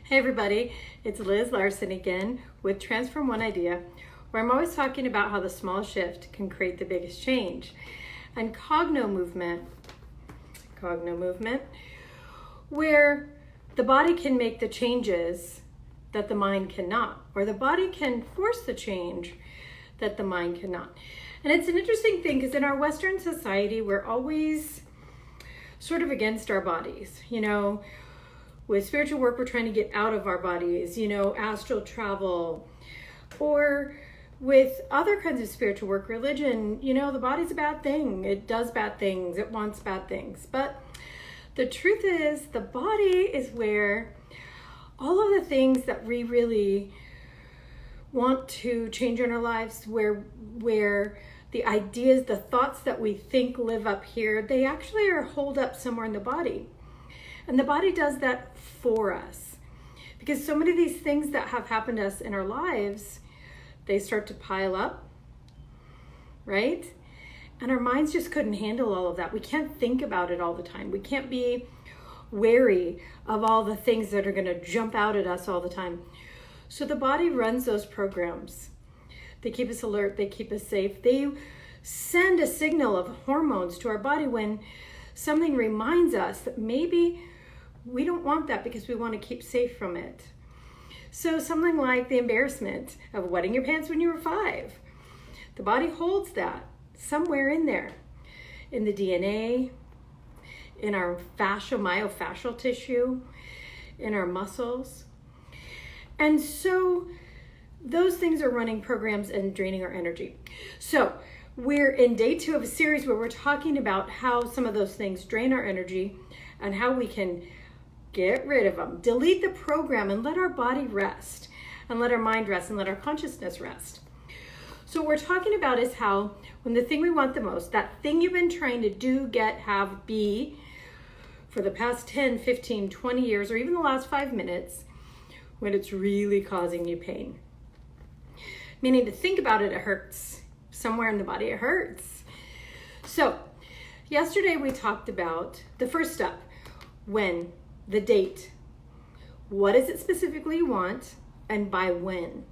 Hey everybody, it's Liz Larson again with Transform One Idea, where I'm always talking about how the small shift can create the biggest change. And Cogno movement, where the body can make the changes that the mind cannot, or the body can force the change that the mind cannot. And it's an interesting thing because in our Western society, we're always sort of against our bodies, With spiritual work, we're trying to get out of our bodies, astral travel. Or with other kinds of spiritual work, religion, the body's a bad thing. It does bad things. It wants bad things. But the truth is, the body is where all of the things that we really want to change in our lives, where the ideas, the thoughts that we think live up here, they actually are holed up somewhere in the body. And the body does that for us. Because so many of these things that have happened to us in our lives, they start to pile up, right? And our minds just couldn't handle all of that. We can't think about it all the time. We can't be wary of all the things that are going to jump out at us all the time. So the body runs those programs. They keep us alert. They keep us safe. They send a signal of hormones to our body when something reminds us that maybe we don't want that because we want to keep safe from it. So something like the embarrassment of wetting your pants when you were 5. The body holds that somewhere in there, in the DNA, in our myofascial tissue, in our muscles. And so those things are running programs and draining our energy. So we're in day 2 of a series where we're talking about how some of those things drain our energy and how we can get rid of them, delete the program, and let our body rest, and let our mind rest, and let our consciousness rest. So what we're talking about is how when the thing we want the most, that thing you've been trying to do, get, have, be for the past 10, 15, 20 years, or even the last 5 minutes, when it's really causing you pain. Meaning to think about it, it hurts. Somewhere in the body, it hurts. So yesterday we talked about the first step, when, the date. What is it specifically you want, and by when?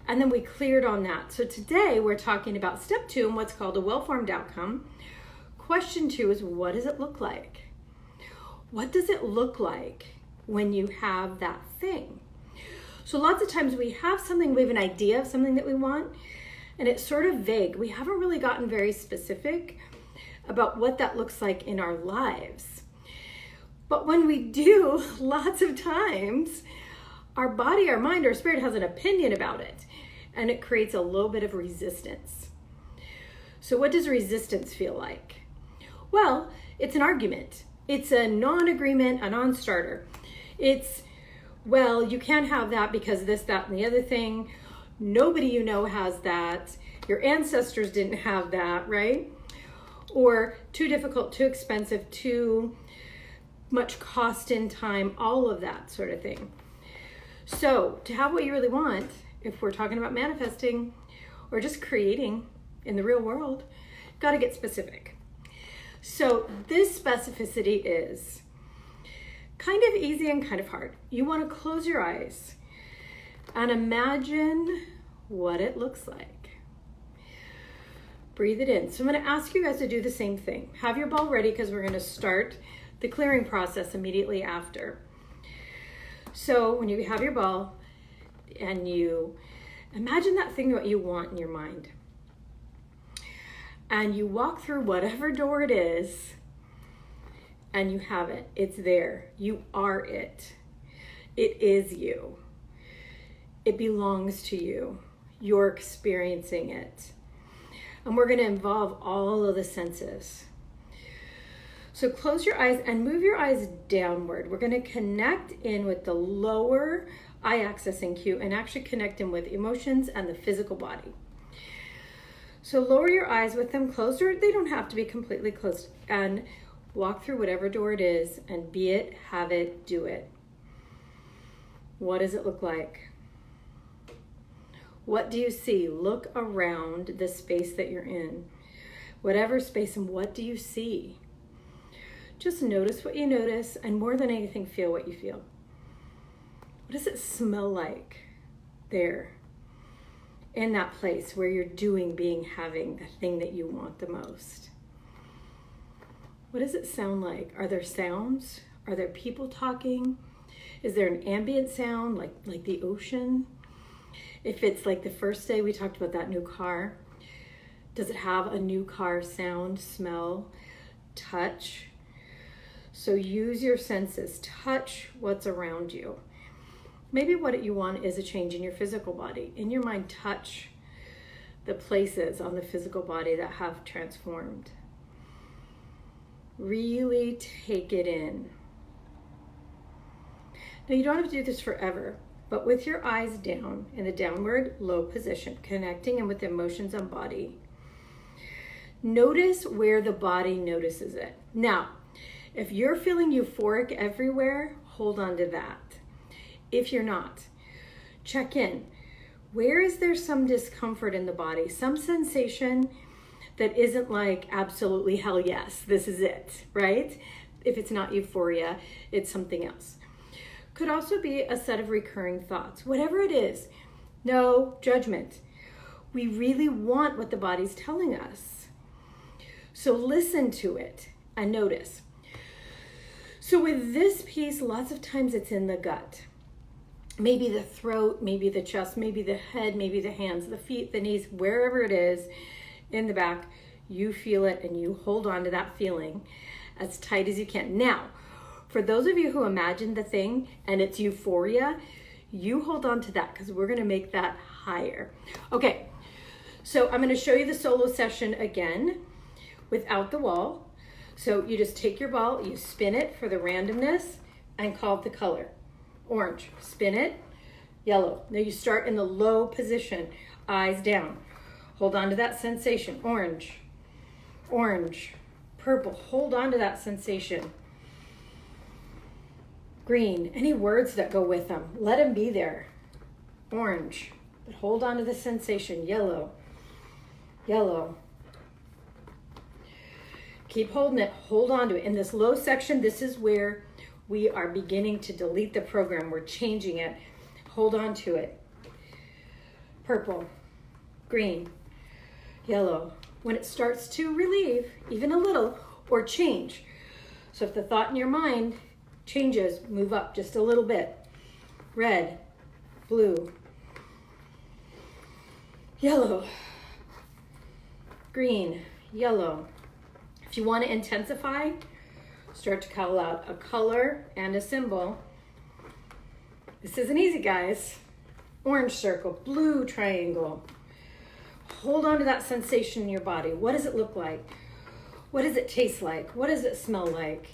And then we cleared on that. So today we're talking about step 2 and what's called a well-formed outcome. Question 2 is, what does it look like? What does it look like when you have that thing? So lots of times we have something, we have an idea of something that we want, and it's sort of vague. We haven't really gotten very specific about what that looks like in our lives. But when we do, lots of times, our body, our mind, our spirit has an opinion about it, and it creates a little bit of resistance. So what does resistance feel like? Well, it's an argument. It's a non-agreement, a non-starter. It's, well, you can't have that because this, that, and the other thing. Nobody you know has that. Your ancestors didn't have that, right? Or too difficult, too expensive, too much cost in time, all of that sort of thing. So to have what you really want, if we're talking about manifesting or just creating in the real world, got to get specific. So this specificity is kind of easy and kind of hard. You want to close your eyes and imagine what it looks like. Breathe it in. So I'm going to ask you guys to do the same thing. Have your ball ready because we're going to start the clearing process immediately after. So when you have your ball and you imagine that thing that you want in your mind, and you walk through whatever door it is, and you have it. It's there. You are it. It is you. It belongs to you. You're experiencing it. And we're going to involve all of the senses. So close your eyes and move your eyes downward. We're going to connect in with the lower eye axis and cue and actually connect in with emotions and the physical body. So lower your eyes with them closed, or they don't have to be completely closed, and walk through whatever door it is and be it, have it, do it. What does it look like? What do you see? Look around the space that you're in. Whatever space, and what do you see? Just notice what you notice, and more than anything, feel what you feel. What does it smell like there in that place where you're doing, being, having the thing that you want the most? What does it sound like? Are there sounds? Are there people talking? Is there an ambient sound like the ocean? If it's like the first day we talked about that new car, does it have a new car sound, smell, touch? So use your senses, touch what's around you. Maybe what you want is a change in your physical body. In your mind, touch the places on the physical body that have transformed. Really take it in. Now, you don't have to do this forever, but with your eyes down in the downward low position, connecting in with the emotions on body, notice where the body notices it. Now, if you're feeling euphoric everywhere, hold on to that. If you're not, check in. Where is there some discomfort in the body? Some sensation that isn't like absolutely hell yes, this is it, right? If it's not euphoria, it's something else. Could also be a set of recurring thoughts. Whatever it is, no judgment. We really want what the body's telling us. So listen to it and notice. So with this piece, lots of times it's in the gut. Maybe the throat, maybe the chest, maybe the head, maybe the hands, the feet, the knees, wherever it is in the back, you feel it and you hold on to that feeling as tight as you can. Now, for those of you who imagine the thing and it's euphoria, you hold on to that because we're going to make that higher. Okay, so I'm going to show you the solo session again without the wall. So you just take your ball, you spin it for the randomness and call it the color. Orange, spin it, yellow. Now you start in the low position, eyes down. Hold on to that sensation. Orange, orange, purple. Hold on to that sensation. Green, any words that go with them, let them be there. Orange, but hold on to the sensation. Yellow, yellow. Keep holding it, hold on to it. In this low section, this is where we are beginning to delete the program. We're changing it. Hold on to it. Purple, green, yellow. When it starts to relieve, even a little, or change. So if the thought in your mind changes, move up just a little bit. Red, blue, yellow, green, yellow. If you want to intensify, start to call out a color and a symbol. This isn't easy, guys. Orange circle, blue triangle. Hold on to that sensation in your body. What does it look like? What does it taste like? What does it smell like?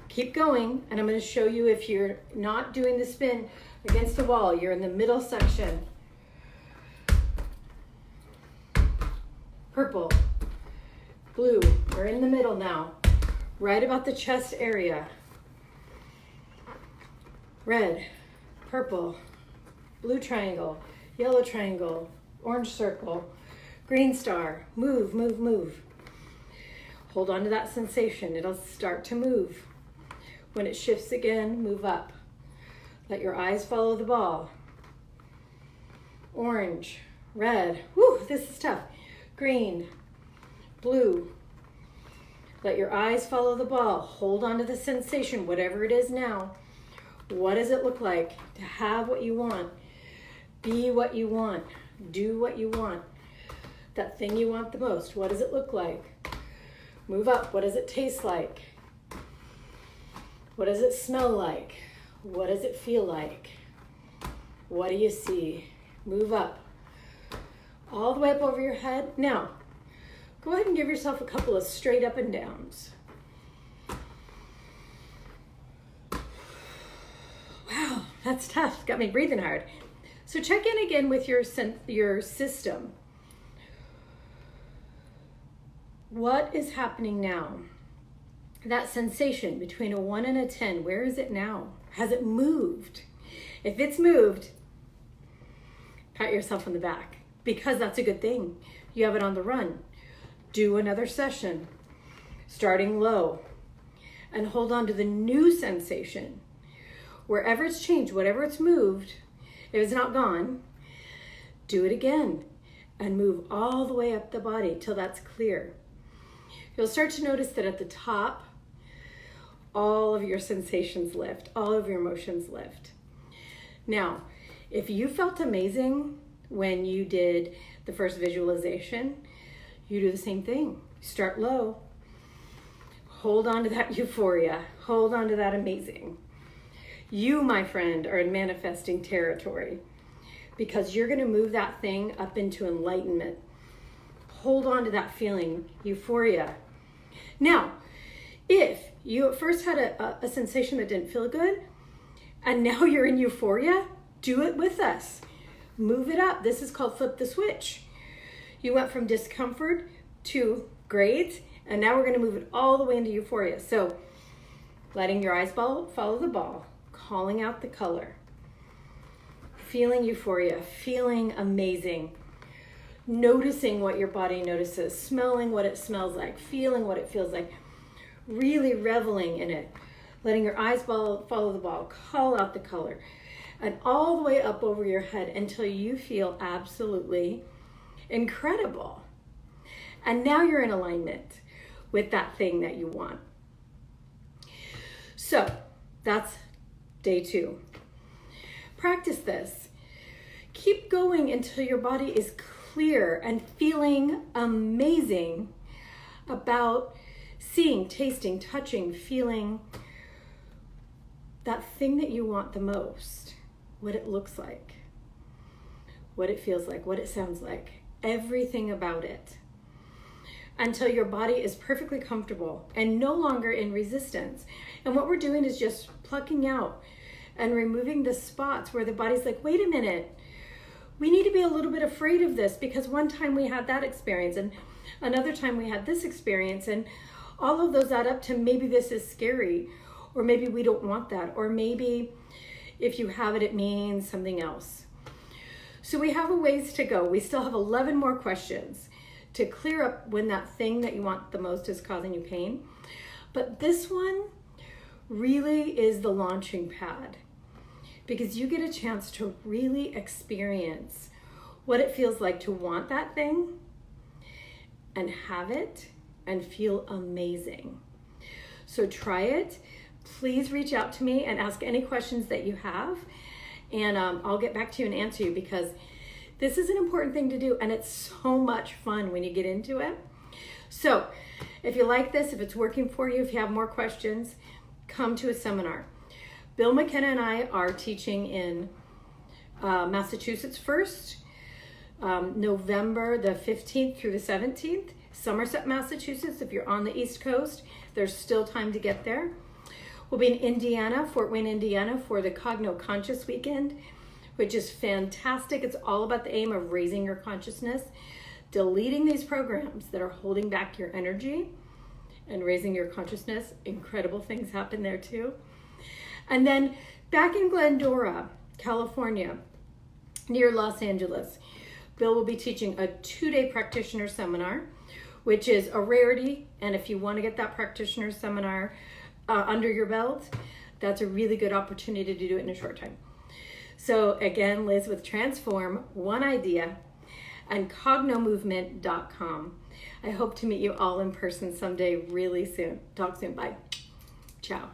Keep going, and I'm going to show you if you're not doing the spin against the wall, you're in the middle section. Purple, blue, we're in the middle now, right about the chest area. Red, purple, blue triangle, yellow triangle, orange circle, green star. Move, move, move. Hold on to that sensation. It'll start to move. When it shifts again, move up. Let your eyes follow the ball. Orange, red. Whew, this is tough. Green, blue. Let your eyes follow the ball. Hold on to the sensation, whatever it is now. What does it look like to have what you want? Be what you want. Do what you want. That thing you want the most. What does it look like? Move up. What does it taste like? What does it smell like? What does it feel like? What do you see? Move up. All the way up over your head. Now, go ahead and give yourself a couple of straight up and downs. Wow, that's tough. Got me breathing hard. So check in again with your system. What is happening now? That sensation between a 1 and a 10, where is it now? Has it moved? If it's moved, pat yourself on the back, because that's a good thing. You have it on the run. Do another session, starting low. and hold on to the new sensation. Wherever it's changed, whatever it's moved, if it's not gone, do it again and move all the way up the body till that's clear. You'll start to notice that at the top, all of your sensations lift, all of your emotions lift. Now, if you felt amazing when you did the first visualization, you do the same thing. Start low. Hold on to that euphoria. Hold on to that amazing. You, my friend, are in manifesting territory because you're going to move that thing up into enlightenment. Hold on to that feeling, euphoria. Now, if you at first had a sensation that didn't feel good, and now you're in euphoria, do it with us. Move it up. This is called flip the switch. You went from discomfort to great, and now we're going to move it all the way into euphoria. So, letting your eyes follow the ball, calling out the color, feeling euphoria, feeling amazing, noticing what your body notices, smelling what it smells like, feeling what it feels like, really reveling in it, letting your eyes follow the ball, call out the color, and all the way up over your head until you feel absolutely incredible. And now you're in alignment with that thing that you want. So that's day 2. Practice this. Keep going until your body is clear and feeling amazing about seeing, tasting, touching, feeling that thing that you want the most, what it looks like, what it feels like, what it sounds like, everything about it, until your body is perfectly comfortable and no longer in resistance. And what we're doing is just plucking out and removing the spots where the body's like, wait a minute, we need to be a little bit afraid of this because one time we had that experience and another time we had this experience, and all of those add up to maybe this is scary, or maybe we don't want that, or maybe if you have it, it means something else. So we have a ways to go. We still have 11 more questions to clear up when that thing that you want the most is causing you pain. But this one really is the launching pad, because you get a chance to really experience what it feels like to want that thing and have it and feel amazing. So try it. Please reach out to me and ask any questions that you have, and I'll get back to you and answer you, because this is an important thing to do and it's so much fun when you get into it. So if you like this, if it's working for you, if you have more questions, come to a seminar. Bill McKenna and I are teaching in Massachusetts first, November the 15th through the 17th, Somerset, Massachusetts. If you're on the East Coast, there's still time to get there. We'll be in Indiana, Fort Wayne, Indiana, for the Cogno Conscious Weekend, which is fantastic. It's all about the aim of raising your consciousness, deleting these programs that are holding back your energy, and raising your consciousness. Incredible things happen there too. And then back in Glendora, California, near Los Angeles, Bill will be teaching a 2-day practitioner seminar, which is a rarity. And if you want to get that practitioner seminar under your belt, that's a really good opportunity to do it in a short time. So again, Liz with Transform, One Idea, and cognomovement.com. I hope to meet you all in person someday really soon. Talk soon. Bye. Ciao.